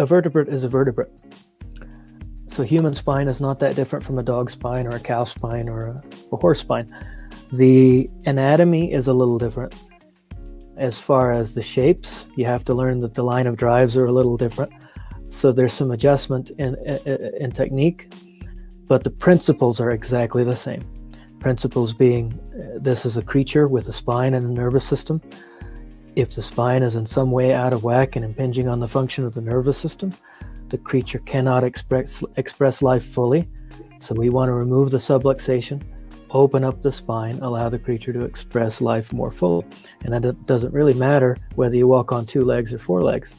A vertebrate is a vertebrate. So human spine is not that different from a dog spine or a cow spine or a horse spine. The anatomy is a little different. As far as the shapes, you have to learn that the line of drives are a little different. So there's some adjustment in technique, but the principles are exactly the same. Principles being, this is a creature with a spine and a nervous system. If the spine is in some way out of whack and impinging on the function of the nervous system, the creature cannot express life fully. So we want to remove the subluxation, open up the spine, allow the creature to express life more fully. And then it doesn't really matter whether you walk on 2 legs or 4 legs.